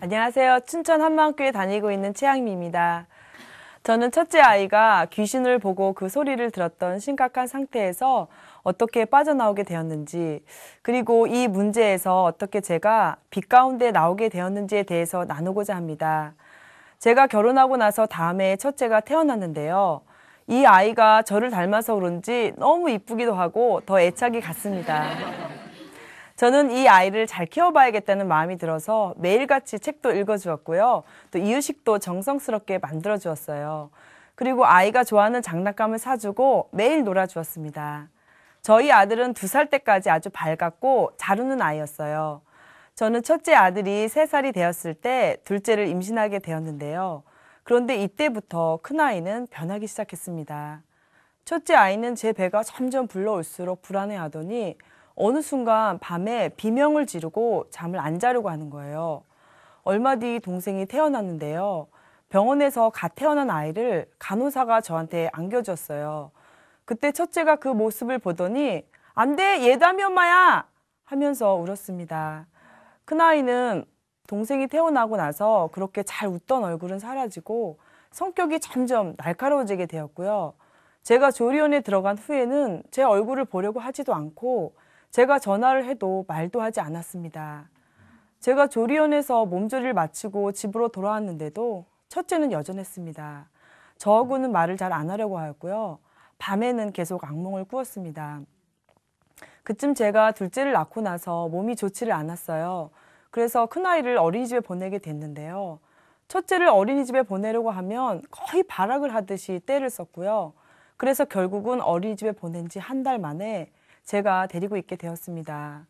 안녕하세요. 춘천 한마음교회 다니고 있는 최양미입니다. 저는 첫째 아이가 귀신을 보고 그 소리를 들었던 심각한 상태에서 어떻게 빠져나오게 되었는지, 그리고 이 문제에서 어떻게 제가 빛 가운데 나오게 되었는지에 대해서 나누고자 합니다. 제가 결혼하고 나서 다음에 첫째가 태어났는데요. 이 아이가 저를 닮아서 그런지 너무 이쁘기도 하고 더 애착이 갔습니다. 저는 이 아이를 잘 키워봐야겠다는 마음이 들어서 매일같이 책도 읽어주었고요. 또 이유식도 정성스럽게 만들어주었어요. 그리고 아이가 좋아하는 장난감을 사주고 매일 놀아주었습니다. 저희 아들은 2살 때까지 아주 밝았고 잘 웃는 아이였어요. 저는 첫째 아들이 3살이 되었을 때 둘째를 임신하게 되었는데요. 그런데 이때부터 큰아이는 변하기 시작했습니다. 첫째 아이는 제 배가 점점 불러올수록 불안해하더니 어느 순간 밤에 비명을 지르고 잠을 안 자려고 하는 거예요. 얼마 뒤 동생이 태어났는데요. 병원에서 갓 태어난 아이를 간호사가 저한테 안겨줬어요. 그때 첫째가 그 모습을 보더니 안 돼, 얘도 아미 엄마야! 하면서 울었습니다. 큰아이는 동생이 태어나고 나서 그렇게 잘 웃던 얼굴은 사라지고 성격이 점점 날카로워지게 되었고요. 제가 조리원에 들어간 후에는 제 얼굴을 보려고 하지도 않고 제가 전화를 해도 말도 하지 않았습니다. 제가 조리원에서 몸조리를 마치고 집으로 돌아왔는데도 첫째는 여전했습니다. 저하고는 말을 잘 안 하려고 하였고요. 밤에는 계속 악몽을 꾸었습니다. 그쯤 제가 둘째를 낳고 나서 몸이 좋지를 않았어요. 그래서 큰아이를 어린이집에 보내게 됐는데요. 첫째를 어린이집에 보내려고 하면 거의 발악을 하듯이 떼를 썼고요. 그래서 결국은 어린이집에 보낸 지 1달 만에 제가 데리고 있게 되었습니다.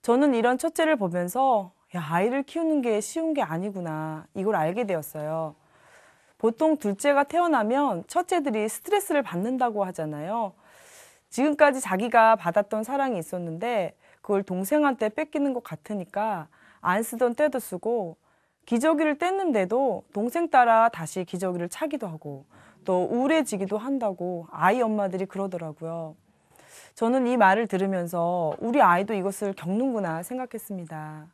저는 이런 첫째를 보면서 아이를 키우는 게 쉬운 게 아니구나, 이걸 알게 되었어요. 보통 둘째가 태어나면 첫째들이 스트레스를 받는다고 하잖아요. 지금까지 자기가 받았던 사랑이 있었는데 그걸 동생한테 뺏기는 것 같으니까 안 쓰던 떼도 쓰고, 기저귀를 뗐는데도 동생 따라 다시 기저귀를 차기도 하고 또 우울해지기도 한다고 아이 엄마들이 그러더라고요. 저는 이 말을 들으면서 우리 아이도 이것을 겪는구나 생각했습니다.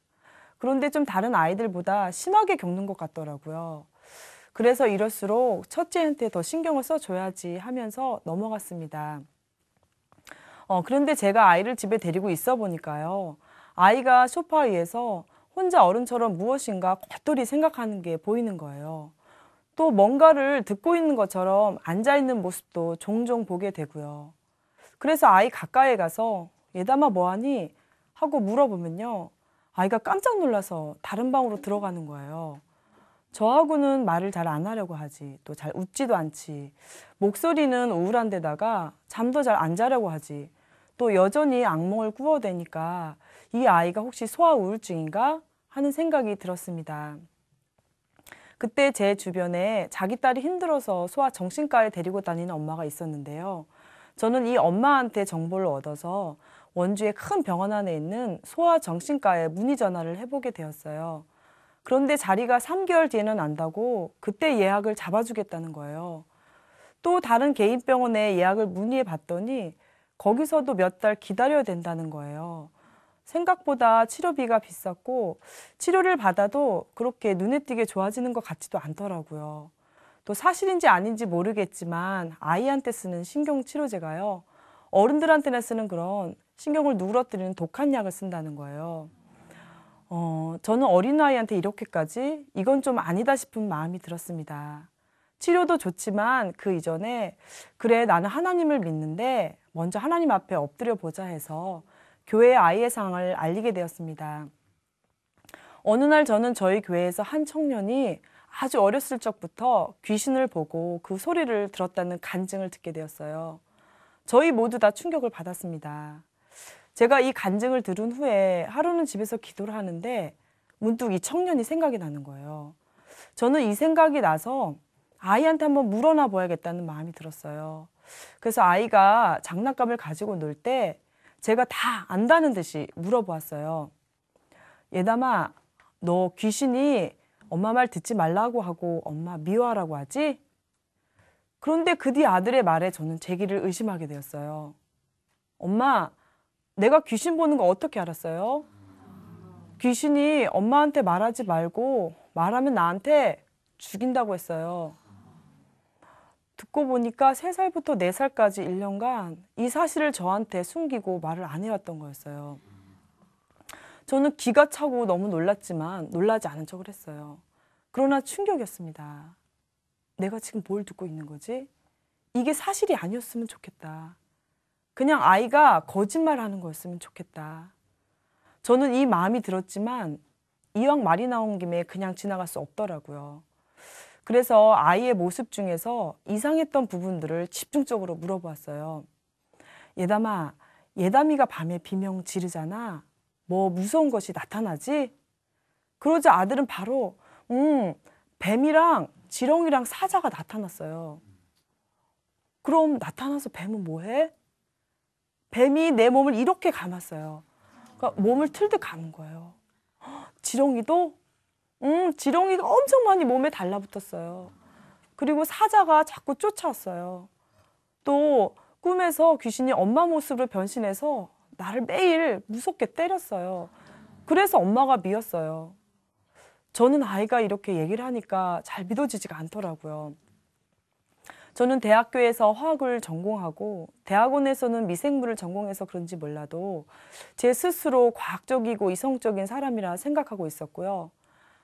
그런데 좀 다른 아이들보다 심하게 겪는 것 같더라고요. 그래서 이럴수록 첫째한테 더 신경을 써줘야지 하면서 넘어갔습니다. 그런데 제가 아이를 집에 데리고 있어 보니까요. 아이가 소파 위에서 혼자 어른처럼 무엇인가 겉돌이 생각하는 게 보이는 거예요. 또 뭔가를 듣고 있는 것처럼 앉아있는 모습도 종종 보게 되고요. 그래서 아이 가까이에 가서 얘담아 뭐하니? 하고 물어보면요. 아이가 깜짝 놀라서 다른 방으로 들어가는 거예요. 저하고는 말을 잘 안 하려고 하지, 또 잘 웃지도 않지, 목소리는 우울한 데다가 잠도 잘 안 자려고 하지, 또 여전히 악몽을 꾸어대니까 이 아이가 혹시 소아 우울증인가 하는 생각이 들었습니다. 그때 제 주변에 자기 딸이 힘들어서 소아 정신과에 데리고 다니는 엄마가 있었는데요. 저는 이 엄마한테 정보를 얻어서 원주의 큰 병원 안에 있는 소아정신과에 문의 전화를 해보게 되었어요. 그런데 자리가 3개월 뒤에는 난다고 그때 예약을 잡아주겠다는 거예요. 또 다른 개인 병원에 예약을 문의해 봤더니 거기서도 몇 달 기다려야 된다는 거예요. 생각보다 치료비가 비쌌고 치료를 받아도 그렇게 눈에 띄게 좋아지는 것 같지도 않더라고요. 또 사실인지 아닌지 모르겠지만 아이한테 쓰는 신경치료제가요, 어른들한테나 쓰는 그런 신경을 누그러뜨리는 독한 약을 쓴다는 거예요. 저는 어린아이한테 이렇게까지 이건 좀 아니다 싶은 마음이 들었습니다. 치료도 좋지만 그 이전에 그래 나는 하나님을 믿는데 먼저 하나님 앞에 엎드려 보자 해서 교회에 아이의 상황을 알리게 되었습니다. 어느 날 저는 저희 교회에서 한 청년이 아주 어렸을 적부터 귀신을 보고 그 소리를 들었다는 간증을 듣게 되었어요. 저희 모두 다 충격을 받았습니다. 제가 이 간증을 들은 후에 하루는 집에서 기도를 하는데 문득 이 청년이 생각이 나는 거예요. 저는 이 생각이 나서 아이한테 한번 물어나 봐야겠다는 마음이 들었어요. 그래서 아이가 장난감을 가지고 놀 때 제가 다 안다는 듯이 물어보았어요. 얘담아, 너 귀신이 엄마 말 듣지 말라고 하고 엄마 미워하라고 하지? 그런데 그 뒤 아들의 말에 저는 제기를 의심하게 되었어요. 엄마, 내가 귀신 보는 거 어떻게 알았어요? 귀신이 엄마한테 말하지 말고 말하면 나한테 죽인다고 했어요. 듣고 보니까 3살부터 4살까지 1년간 이 사실을 저한테 숨기고 말을 안 해왔던 거였어요. 저는 기가 차고 너무 놀랐지만 놀라지 않은 척을 했어요. 그러나 충격이었습니다. 내가 지금 뭘 듣고 있는 거지? 이게 사실이 아니었으면 좋겠다. 그냥 아이가 거짓말하는 거였으면 좋겠다. 저는 이 마음이 들었지만 이왕 말이 나온 김에 그냥 지나갈 수 없더라고요. 그래서 아이의 모습 중에서 이상했던 부분들을 집중적으로 물어보았어요. 예담아, 예담이가 밤에 비명 지르잖아. 뭐 무서운 것이 나타나지? 그러자 아들은 바로 뱀이랑 지렁이랑 사자가 나타났어요. 그럼 나타나서 뱀은 뭐해? 뱀이 내 몸을 이렇게 감았어요. 그러니까 몸을 틀듯 감은 거예요. 지렁이도? 지렁이가 엄청 많이 몸에 달라붙었어요. 그리고 사자가 자꾸 쫓아왔어요. 또 꿈에서 귀신이 엄마 모습으로 변신해서 나를 매일 무섭게 때렸어요. 그래서 엄마가 미웠어요. 저는 아이가 이렇게 얘기를 하니까 잘 믿어지지가 않더라고요. 저는 대학교에서 화학을 전공하고 대학원에서는 미생물을 전공해서 그런지 몰라도 제 스스로 과학적이고 이성적인 사람이라 생각하고 있었고요.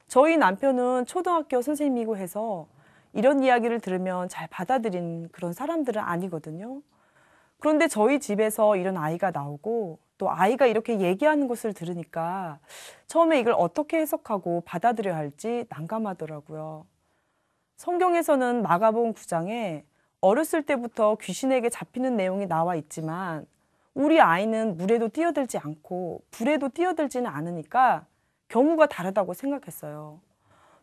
저희 남편은 초등학교 선생님이고 해서 이런 이야기를 들으면 잘 받아들인 그런 사람들은 아니거든요. 그런데 저희 집에서 이런 아이가 나오고 또 아이가 이렇게 얘기하는 것을 들으니까 처음에 이걸 어떻게 해석하고 받아들여야 할지 난감하더라고요. 성경에서는 마가복음 9장에 어렸을 때부터 귀신에게 잡히는 내용이 나와 있지만 우리 아이는 물에도 뛰어들지 않고 불에도 뛰어들지는 않으니까 경우가 다르다고 생각했어요.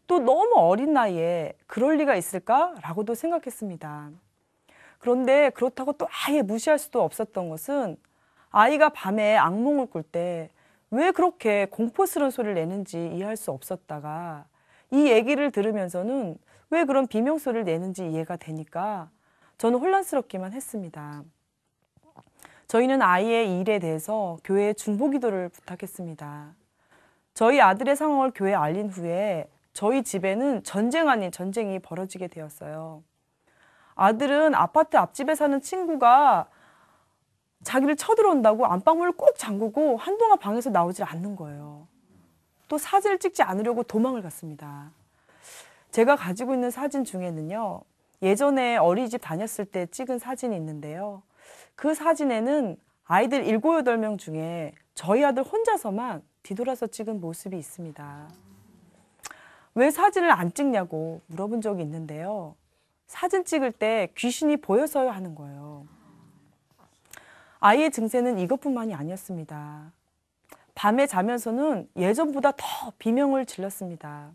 또 너무 어린 나이에 그럴 리가 있을까라고도 생각했습니다. 그런데 그렇다고 또 아예 무시할 수도 없었던 것은 아이가 밤에 악몽을 꿀 때 왜 그렇게 공포스러운 소리를 내는지 이해할 수 없었다가 이 얘기를 들으면서는 왜 그런 비명소리를 내는지 이해가 되니까 저는 혼란스럽기만 했습니다. 저희는 아이의 일에 대해서 교회에 중보기도를 부탁했습니다. 저희 아들의 상황을 교회에 알린 후에 저희 집에는 전쟁 아닌 전쟁이 벌어지게 되었어요. 아들은 아파트 앞집에 사는 친구가 자기를 쳐들어온다고 안방문을 꼭 잠그고 한동안 방에서 나오질 않는 거예요. 또 사진을 찍지 않으려고 도망을 갔습니다. 제가 가지고 있는 사진 중에는요, 예전에 어린이집 다녔을 때 찍은 사진이 있는데요. 그 사진에는 아이들 7, 8명 중에 저희 아들 혼자서만 뒤돌아서 찍은 모습이 있습니다. 왜 사진을 안 찍냐고 물어본 적이 있는데요. 사진 찍을 때 귀신이 보여서야 하는 거예요. 아이의 증세는 이것뿐만이 아니었습니다. 밤에 자면서는 예전보다 더 비명을 질렀습니다.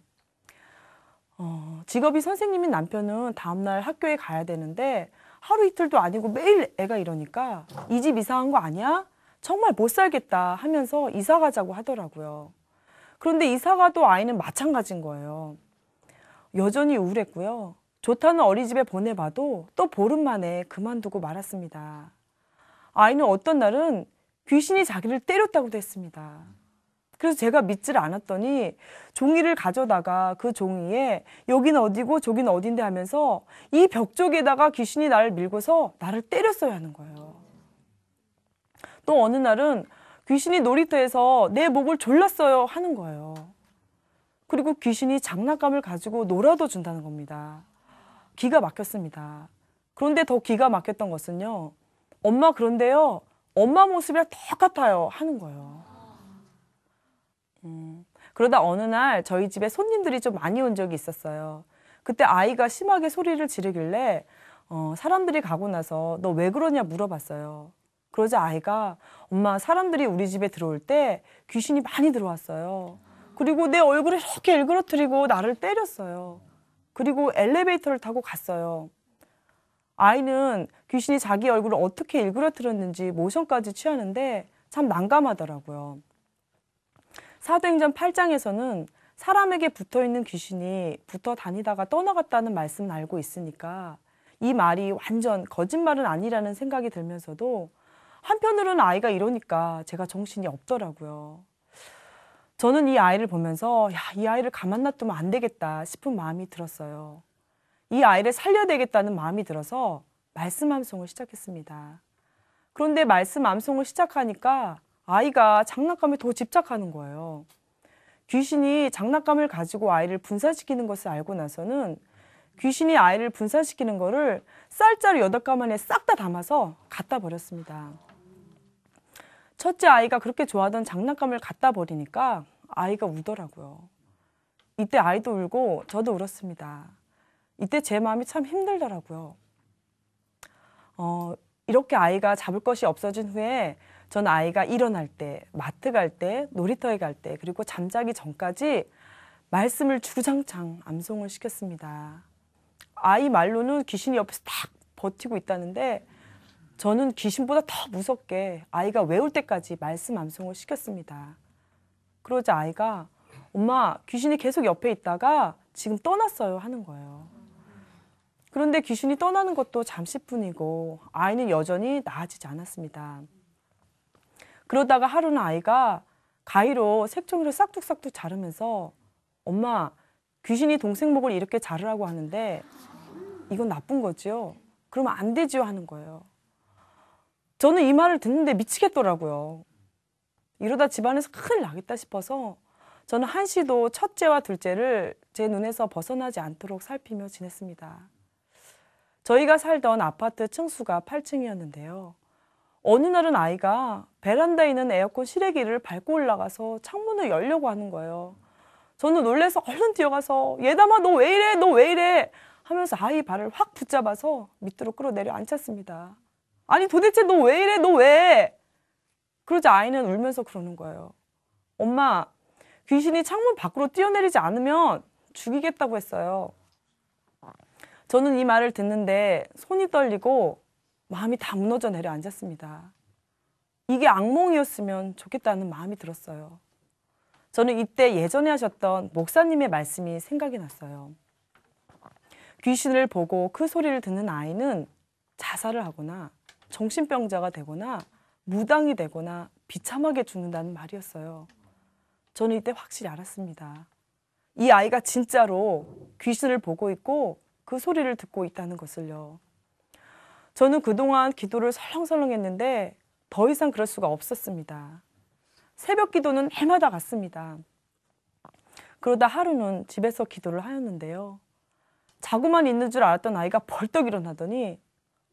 직업이 선생님인 남편은 다음날 학교에 가야 되는데 하루 이틀도 아니고 매일 애가 이러니까 이 집 이사한 거 아니야? 정말 못 살겠다 하면서 이사 가자고 하더라고요. 그런데 이사 가도 아이는 마찬가지인 거예요. 여전히 우울했고요. 좋다는 어린이집에 보내봐도 또 보름 만에 그만두고 말았습니다. 아이는 어떤 날은 귀신이 자기를 때렸다고도 했습니다. 그래서 제가 믿지를 않았더니 종이를 가져다가 그 종이에 여기는 어디고 저기는 어딘데 하면서 이 벽 쪽에다가 귀신이 나를 밀고서 나를 때렸어야 하는 거예요. 또 어느 날은 귀신이 놀이터에서 내 목을 졸랐어요 하는 거예요. 그리고 귀신이 장난감을 가지고 놀아도 준다는 겁니다. 기가 막혔습니다. 그런데 더 기가 막혔던 것은요. 엄마 그런데요. 엄마 모습이랑 똑같아요 하는 거예요. 그러다 어느 날 저희 집에 손님들이 좀 많이 온 적이 있었어요. 그때 아이가 심하게 소리를 지르길래 사람들이 가고 나서 너 왜 그러냐 물어봤어요. 그러자 아이가 엄마 사람들이 우리 집에 들어올 때 귀신이 많이 들어왔어요. 그리고 내 얼굴을 이렇게 일그러뜨리고 나를 때렸어요. 그리고 엘리베이터를 타고 갔어요. 아이는 귀신이 자기 얼굴을 어떻게 일그러뜨렸는지 모션까지 취하는데 참 난감하더라고요. 사도행전 8장에서는 사람에게 붙어있는 귀신이 붙어 다니다가 떠나갔다는 말씀을 알고 있으니까 이 말이 완전 거짓말은 아니라는 생각이 들면서도 한편으로는 아이가 이러니까 제가 정신이 없더라고요. 저는 이 아이를 보면서 이 아이를 가만 놔두면 안 되겠다 싶은 마음이 들었어요. 이 아이를 살려야 되겠다는 마음이 들어서 말씀 암송을 시작했습니다. 그런데 말씀 암송을 시작하니까 아이가 장난감에 더 집착하는 거예요. 귀신이 장난감을 가지고 아이를 분산시키는 것을 알고 나서는 귀신이 아이를 분산시키는 거를 쌀자루 8가마 안에 싹 다 담아서 갖다 버렸습니다. 첫째 아이가 그렇게 좋아하던 장난감을 갖다 버리니까 아이가 울더라고요. 이때 아이도 울고 저도 울었습니다. 이때 제 마음이 참 힘들더라고요. 이렇게 아이가 잡을 것이 없어진 후에 전 아이가 일어날 때, 마트 갈 때, 놀이터에 갈 때, 그리고 잠자기 전까지 말씀을 주구장창 암송을 시켰습니다. 아이 말로는 귀신이 옆에서 딱 버티고 있다는데 저는 귀신보다 더 무섭게 아이가 외울 때까지 말씀 암송을 시켰습니다. 그러자 아이가 엄마, 귀신이 계속 옆에 있다가 지금 떠났어요 하는 거예요. 그런데 귀신이 떠나는 것도 잠시뿐이고 아이는 여전히 나아지지 않았습니다. 그러다가 하루는 아이가 가위로 색종이를 싹둑싹둑 자르면서 엄마, 귀신이 동생 목을 이렇게 자르라고 하는데 이건 나쁜 거지요? 그러면 안 되지요 하는 거예요. 저는 이 말을 듣는데 미치겠더라고요. 이러다 집안에서 큰일 나겠다 싶어서 저는 한시도 첫째와 둘째를 제 눈에서 벗어나지 않도록 살피며 지냈습니다. 저희가 살던 아파트 층수가 8층이었는데요. 어느 날은 아이가 베란다에 있는 에어컨 실외기를 밟고 올라가서 창문을 열려고 하는 거예요. 저는 놀라서 얼른 뛰어가서 예담아 너 왜 이래? 너 왜 이래? 하면서 아이 발을 확 붙잡아서 밑으로 끌어내려 앉혔습니다. 아니 도대체 너 왜 이래? 너 왜? 그러자 아이는 울면서 그러는 거예요. 엄마, 귀신이 창문 밖으로 뛰어내리지 않으면 죽이겠다고 했어요. 저는 이 말을 듣는데 손이 떨리고 마음이 다 무너져 내려앉았습니다. 이게 악몽이었으면 좋겠다는 마음이 들었어요. 저는 이때 예전에 하셨던 목사님의 말씀이 생각이 났어요. 귀신을 보고 그 소리를 듣는 아이는 자살을 하거나 정신병자가 되거나 무당이 되거나 비참하게 죽는다는 말이었어요. 저는 이때 확실히 알았습니다. 이 아이가 진짜로 귀신을 보고 있고 그 소리를 듣고 있다는 것을요. 저는 그동안 기도를 설렁설렁 했는데 더 이상 그럴 수가 없었습니다. 새벽 기도는 해마다 갔습니다. 그러다 하루는 집에서 기도를 하였는데요. 자고만 있는 줄 알았던 아이가 벌떡 일어나더니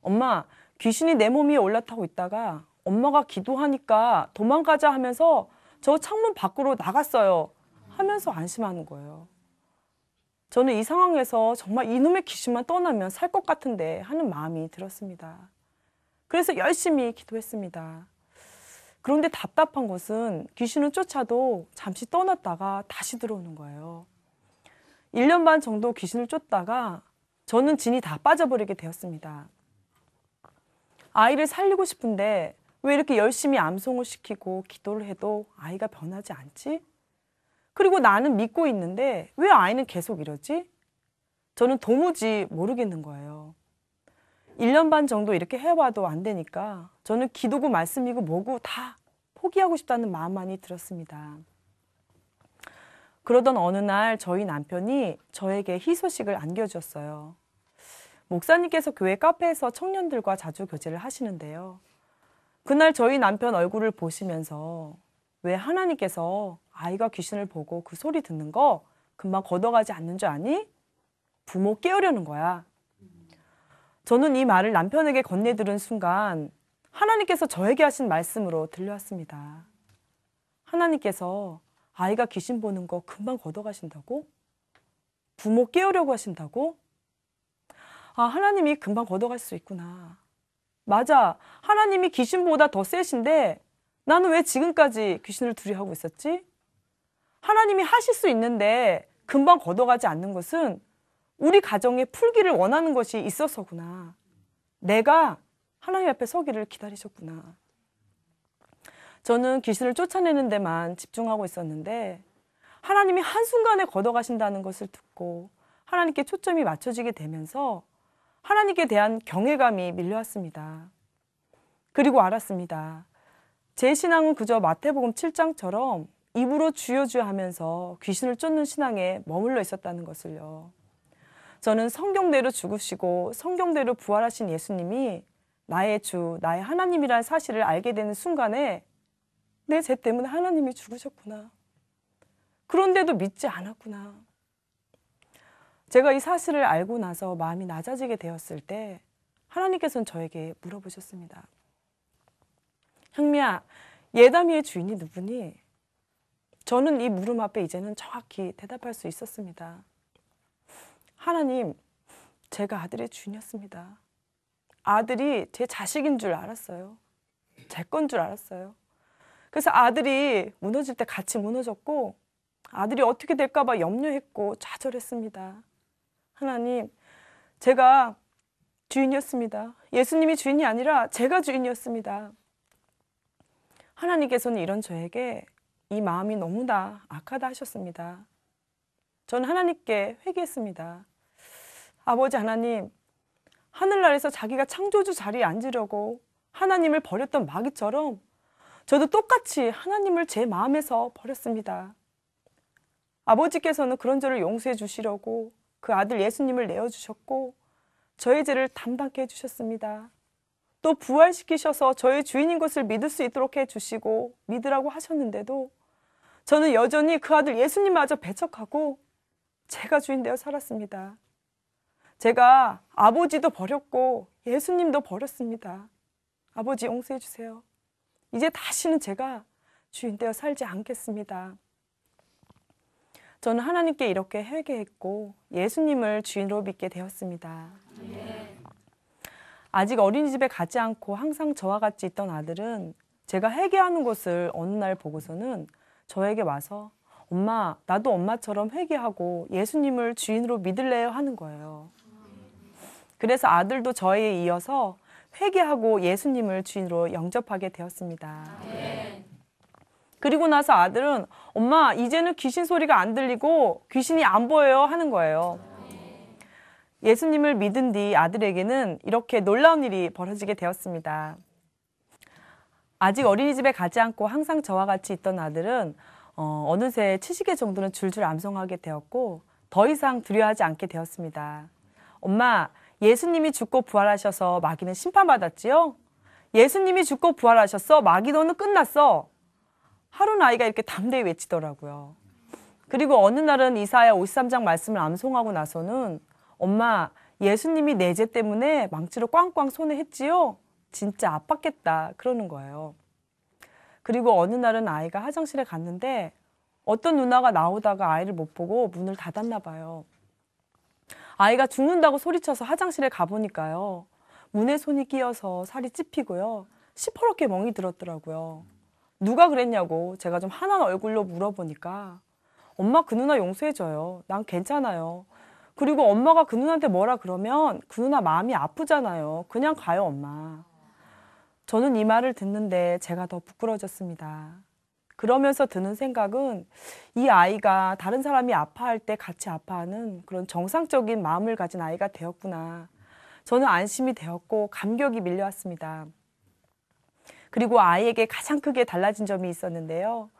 엄마, 귀신이 내 몸 위에 올라타고 있다가 엄마가 기도하니까 도망가자 하면서 저 창문 밖으로 나갔어요 하면서 안심하는 거예요. 저는 이 상황에서 정말 이놈의 귀신만 떠나면 살 것 같은데 하는 마음이 들었습니다. 그래서 열심히 기도했습니다. 그런데 답답한 것은 귀신은 쫓아도 잠시 떠났다가 다시 들어오는 거예요. 1년 반 정도 귀신을 쫓다가 저는 진이 다 빠져버리게 되었습니다. 아이를 살리고 싶은데 왜 이렇게 열심히 암송을 시키고 기도를 해도 아이가 변하지 않지? 그리고 나는 믿고 있는데 왜 아이는 계속 이러지? 저는 도무지 모르겠는 거예요. 1년 반 정도 이렇게 해봐도 안 되니까 저는 기도고 말씀이고 뭐고 다 포기하고 싶다는 마음만이 들었습니다. 그러던 어느 날 저희 남편이 저에게 희소식을 안겨주었어요. 목사님께서 교회 카페에서 청년들과 자주 교제를 하시는데요. 그날 저희 남편 얼굴을 보시면서 왜 하나님께서 아이가 귀신을 보고 그 소리 듣는 거 금방 걷어가지 않는 줄 아니? 부모 깨우려는 거야. 저는 이 말을 남편에게 건네들은 순간 하나님께서 저에게 하신 말씀으로 들려왔습니다. 하나님께서 아이가 귀신 보는 거 금방 걷어가신다고? 부모 깨우려고 하신다고? 아, 하나님이 금방 걷어갈 수 있구나. 맞아, 하나님이 귀신보다 더 세신데 나는 왜 지금까지 귀신을 두려워하고 있었지? 하나님이 하실 수 있는데 금방 걷어가지 않는 것은 우리 가정에 풀기를 원하는 것이 있어서구나. 내가 하나님 앞에 서기를 기다리셨구나. 저는 귀신을 쫓아내는 데만 집중하고 있었는데 하나님이 한순간에 걷어가신다는 것을 듣고 하나님께 초점이 맞춰지게 되면서 하나님께 대한 경외감이 밀려왔습니다. 그리고 알았습니다. 제 신앙은 그저 마태복음 7장처럼 입으로 주여 주여 하면서 귀신을 쫓는 신앙에 머물러 있었다는 것을요. 저는 성경대로 죽으시고 성경대로 부활하신 예수님이 나의 주, 나의 하나님이라는 사실을 알게 되는 순간에 내 죄 때문에 하나님이 죽으셨구나. 그런데도 믿지 않았구나. 제가 이 사실을 알고 나서 마음이 낮아지게 되었을 때 하나님께서는 저에게 물어보셨습니다. 향미야, 예담이의 주인이 누구니? 저는 이 물음 앞에 이제는 정확히 대답할 수 있었습니다. 하나님, 제가 아들의 주인이었습니다. 아들이 제 자식인 줄 알았어요. 제 건 줄 알았어요. 그래서 아들이 무너질 때 같이 무너졌고 아들이 어떻게 될까 봐 염려했고 좌절했습니다. 하나님, 제가 주인이었습니다. 예수님이 주인이 아니라 제가 주인이었습니다. 하나님께서는 이런 저에게 이 마음이 너무나 악하다 하셨습니다. 저는 하나님께 회개했습니다. 아버지 하나님, 하늘나라에서 자기가 창조주 자리에 앉으려고 하나님을 버렸던 마귀처럼 저도 똑같이 하나님을 제 마음에서 버렸습니다. 아버지께서는 그런 저를 용서해 주시려고 그 아들 예수님을 내어주셨고 저의 죄를 담당케 해주셨습니다. 또 부활시키셔서 저의 주인인 것을 믿을 수 있도록 해주시고 믿으라고 하셨는데도 저는 여전히 그 아들 예수님마저 배척하고 제가 주인 되어 살았습니다. 제가 아버지도 버렸고 예수님도 버렸습니다. 아버지 용서해 주세요. 이제 다시는 제가 주인 되어 살지 않겠습니다. 저는 하나님께 이렇게 회개했고 예수님을 주인으로 믿게 되었습니다. 아직 어린이집에 가지 않고 항상 저와 같이 있던 아들은 제가 회개하는 것을 어느 날 보고서는 저에게 와서 엄마, 나도 엄마처럼 회개하고 예수님을 주인으로 믿을래요 하는 거예요. 그래서 아들도 저에 이어서 회개하고 예수님을 주인으로 영접하게 되었습니다. 그리고 나서 아들은 엄마, 이제는 귀신 소리가 안 들리고 귀신이 안 보여요 하는 거예요. 예수님을 믿은 뒤 아들에게는 이렇게 놀라운 일이 벌어지게 되었습니다. 아직 어린이집에 가지 않고 항상 저와 같이 있던 아들은 어느새 70개 정도는 줄줄 암송하게 되었고 더 이상 두려워하지 않게 되었습니다. 엄마, 예수님이 죽고 부활하셔서 마귀는 심판받았지요? 예수님이 죽고 부활하셨어. 마귀 너는 끝났어. 하루는 아이가 이렇게 담대히 외치더라고요. 그리고 어느 날은 이사야 53장 말씀을 암송하고 나서는 엄마, 예수님이 내 죄 때문에 망치로 꽝꽝 손에 했지요? 진짜 아팠겠다 그러는 거예요. 그리고 어느 날은 아이가 화장실에 갔는데 어떤 누나가 나오다가 아이를 못 보고 문을 닫았나 봐요. 아이가 죽는다고 소리쳐서 화장실에 가보니까요. 문에 손이 끼어서 살이 찝히고요. 시퍼렇게 멍이 들었더라고요. 누가 그랬냐고 제가 좀 환한 얼굴로 물어보니까 엄마 그 누나 용서해줘요. 난 괜찮아요. 그리고 엄마가 그 누나한테 뭐라 그러면 그 누나 마음이 아프잖아요. 그냥 가요 엄마. 저는 이 말을 듣는데 제가 더 부끄러워졌습니다. 그러면서 드는 생각은 이 아이가 다른 사람이 아파할 때 같이 아파하는 그런 정상적인 마음을 가진 아이가 되었구나. 저는 안심이 되었고 감격이 밀려왔습니다. 그리고 아이에게 가장 크게 달라진 점이 있었는데요.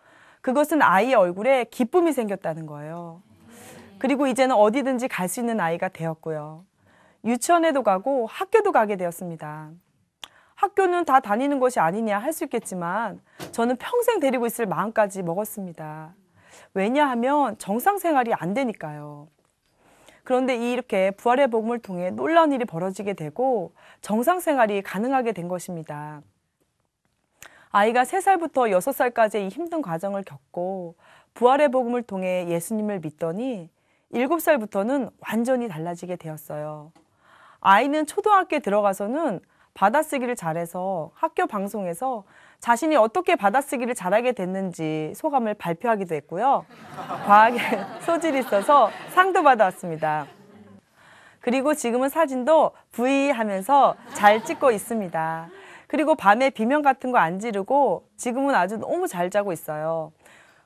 그것은 아이의 얼굴에 기쁨이 생겼다는 거예요. 그리고 이제는 어디든지 갈 수 있는 아이가 되었고요. 유치원에도 가고 학교도 가게 되었습니다. 학교는 다 다니는 것이 아니냐 할 수 있겠지만 저는 평생 데리고 있을 마음까지 먹었습니다. 왜냐하면 정상 생활이 안 되니까요. 그런데 이렇게 부활의 복음을 통해 놀라운 일이 벌어지게 되고 정상 생활이 가능하게 된 것입니다. 아이가 3살부터 6살까지의 이 힘든 과정을 겪고 부활의 복음을 통해 예수님을 믿더니 7살부터는 완전히 달라지게 되었어요. 아이는 초등학교에 들어가서는 받아쓰기를 잘해서 학교 방송에서 자신이 어떻게 받아쓰기를 잘하게 됐는지 소감을 발표하기도 했고요. 과학에 소질이 있어서 상도 받아왔습니다. 그리고 지금은 사진도 V 하면서 잘 찍고 있습니다. 그리고 밤에 비명 같은 거 안 지르고 지금은 아주 너무 잘 자고 있어요.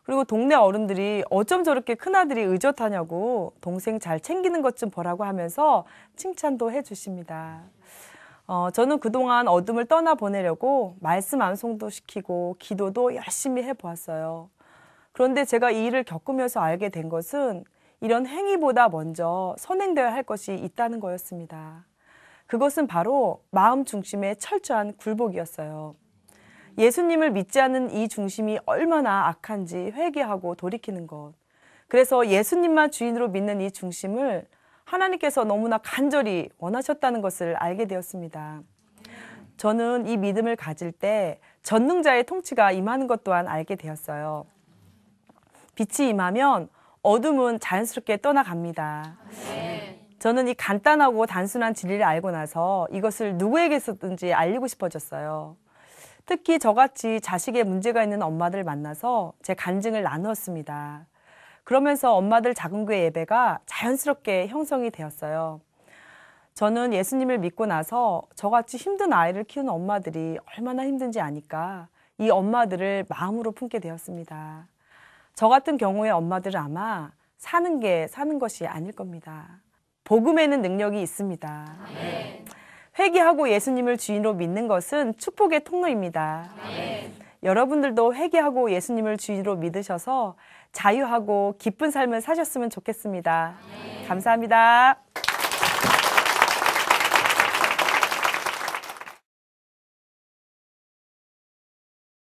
그리고 동네 어른들이 어쩜 저렇게 큰아들이 의젓하냐고 동생 잘 챙기는 것 좀 보라고 하면서 칭찬도 해주십니다. 저는 그동안 어둠을 떠나보내려고 말씀 암송도 시키고 기도도 열심히 해보았어요. 그런데 제가 이 일을 겪으면서 알게 된 것은 이런 행위보다 먼저 선행되어야 할 것이 있다는 거였습니다. 그것은 바로 마음 중심의 철저한 굴복이었어요. 예수님을 믿지 않는 이 중심이 얼마나 악한지 회개하고 돌이키는 것. 그래서 예수님만 주인으로 믿는 이 중심을 하나님께서 너무나 간절히 원하셨다는 것을 알게 되었습니다. 저는 이 믿음을 가질 때 전능자의 통치가 임하는 것 또한 알게 되었어요. 빛이 임하면 어둠은 자연스럽게 떠나갑니다. 저는 이 간단하고 단순한 진리를 알고 나서 이것을 누구에게서든지 알리고 싶어졌어요. 특히 저같이 자식에 문제가 있는 엄마들을 만나서 제 간증을 나누었습니다. 그러면서 엄마들 작은교회 예배가 자연스럽게 형성이 되었어요. 저는 예수님을 믿고 나서 저같이 힘든 아이를 키우는 엄마들이 얼마나 힘든지 아니까 이 엄마들을 마음으로 품게 되었습니다. 저 같은 경우의 엄마들은 아마 사는 게 사는 것이 아닐 겁니다. 복음에는 능력이 있습니다. 회개하고 예수님을 주인으로 믿는 것은 축복의 통로입니다. 여러분들도 회개하고 예수님을 주인으로 믿으셔서 자유하고 기쁜 삶을 사셨으면 좋겠습니다. 감사합니다.